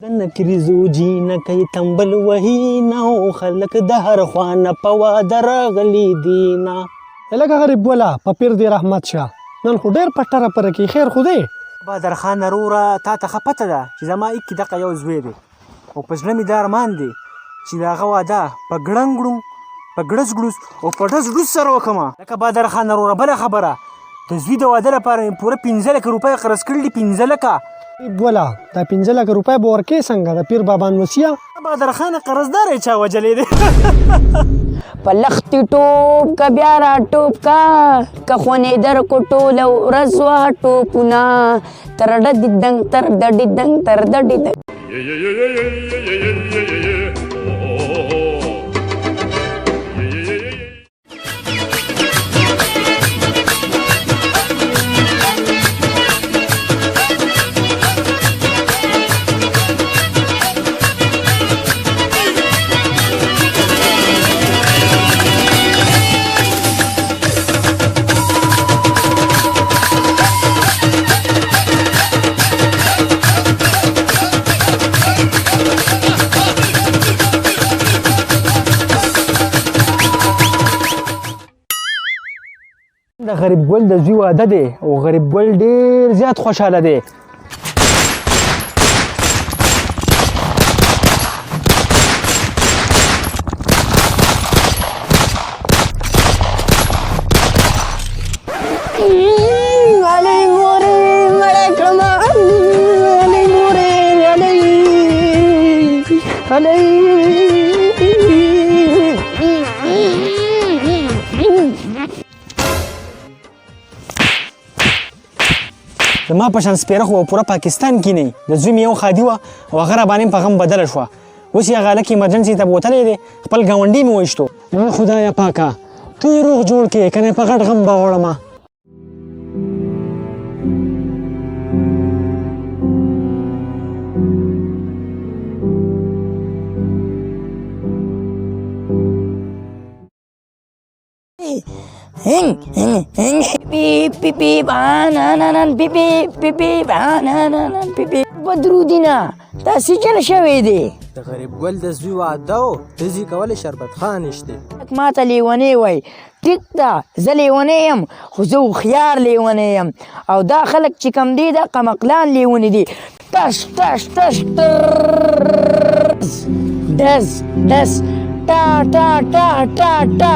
د نکریزو جینکۍ تنبل وهي نه او خلک د هر خوا نه په واده راغلي دینه. لکه غریب بوله په پیر دی رحمت شه نن خو ډېر پټره پره کې خیر خو دی. بادرخان وروره تا ته ښه پته ده چې زما ایکې دغه یو زوی دی او په زړه مې دا ارمان دی چې د هغه واده په ګړنګ ګړونګ په ګړس ګړوس او په ډز ډوس سره وکړمه. لکه بادرخان وروره بله خبره د زوی د واده لپاره مې پوره 15 لکه روپۍ قرض کړي دي. 15 لکه بوله دا 15 لکه روپۍ به ورکې څنګه د پیر بابا نوسیه بادرخان قرضدار یې چا وجلی دی. په لختې ټوپ که بیا را ټوپ کا که خونې در کو ټوله ورځ وه ټوپونه تر ډډې دنګ تر ډډې دنګ تر ډډې دنګ. د غریب ګل د زوی واده دی او غریب ګل ډېر زیات خوشحاله دی. زما په شان سپېره خو پوره پاکستان کې نه د زوی مې یو خادي وه او هغه راباندې په غم بدله شوه. اوس یې هغه هلک ایمرجنسي ته بوتلی دی خپل ګاونډي مې ویشتو. خدایه پاکه ته یې روغ جوړ کړې که نه په غټ غم به غوړمه. بدرودینه دا څه چل شوی دی؟ د غریب ګل د زوی واده و ډزې کولې شربت خان شته ما ته لیونی وای ټیک ده زه لیونی یم خو زه هوښیار لیونی یم او دا خلک چې کم دی دا قمقلان لیونی دي. ټش ټش ټش ډز ډز ټا ټا ټا ټا ټا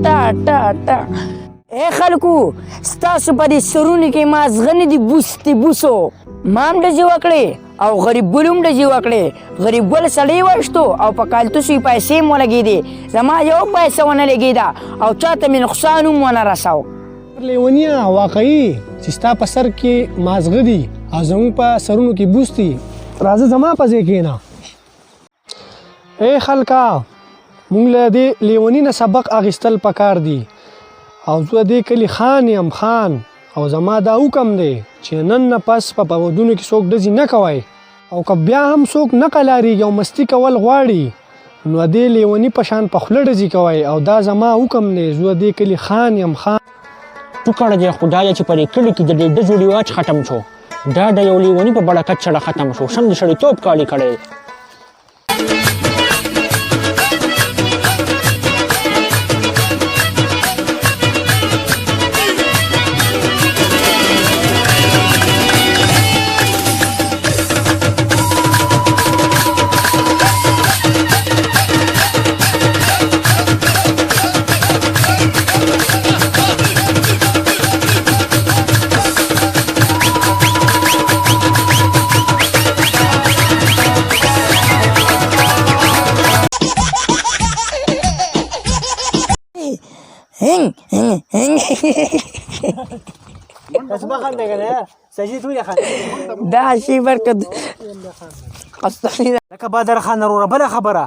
ټا ټا ټا. ای خلکو ستاسو په دې سرونو کې مازغنې دي بوستې بوسو ما هم ډزې وکړې او غریب ګل هم ډزې وکړې. غریب ګل سړی وشتو او په کالتوسو یې پیسې هم ولګېدې زما یو پیسه ونه لګېده او چاته مې نقصان هم ونه رسو. لیونیه واقعي چې ستا په سر کې مازغه دي او زموږ په سرونو کې بوس دي راځه زما په ځای کښېنه. ای خلکه موږ له دې لیوني نه سبق اخیستل پکار دي او زه دې کلي خان یم خان او زما دا حکم دی چې نن نه پس په ودونو کې څوک ډزې نه کوئ او که بیا هم څوک نه قلاریږي او مستي کول غواړي نو دې لیوني په شان په خوله ډزې کوئ او دا زما حکم دی زه دې کلي خان یم خان. ټوکړه دی خدایه چې په دې کلي کې د دې ډزو رواج ختم شو. دا د یو لیوني په برکت سره ختم شو. سم د سړیتوب کالي کړی. دا شی برکت لکه بادرخان وروره بله خبره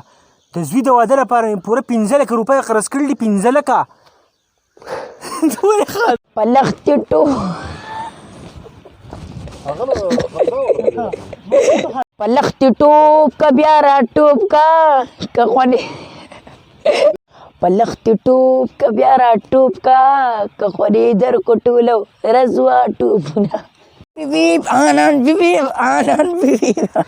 د زوی د واده لپاره مې پوره 15 لکه روپۍ قرض کړي دي. 15 لکه په لختې ټوپ په لختې ټوپ که بیا را ټوپ کا که خونې په لختې ټوپ که بیا را ټوپ کا که خونې در کو ټوله ورځ وه ټوپونه بیب آنان بیب آنان بیب.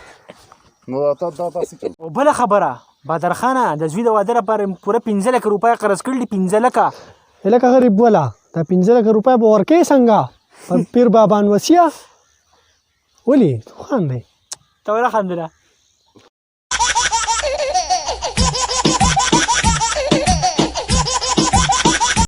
نو تا داسې کوي. او بله خبره بدرخانه د زوی د واده لپاره پوره 15 لکه روپۍ قرض کړي دي. 15 لکه. لکه غریب ولا دا 15 لکه روپۍ به ورکې څنګه په پیر بابا نوسیه ولې خاندې ته ولې خاندې؟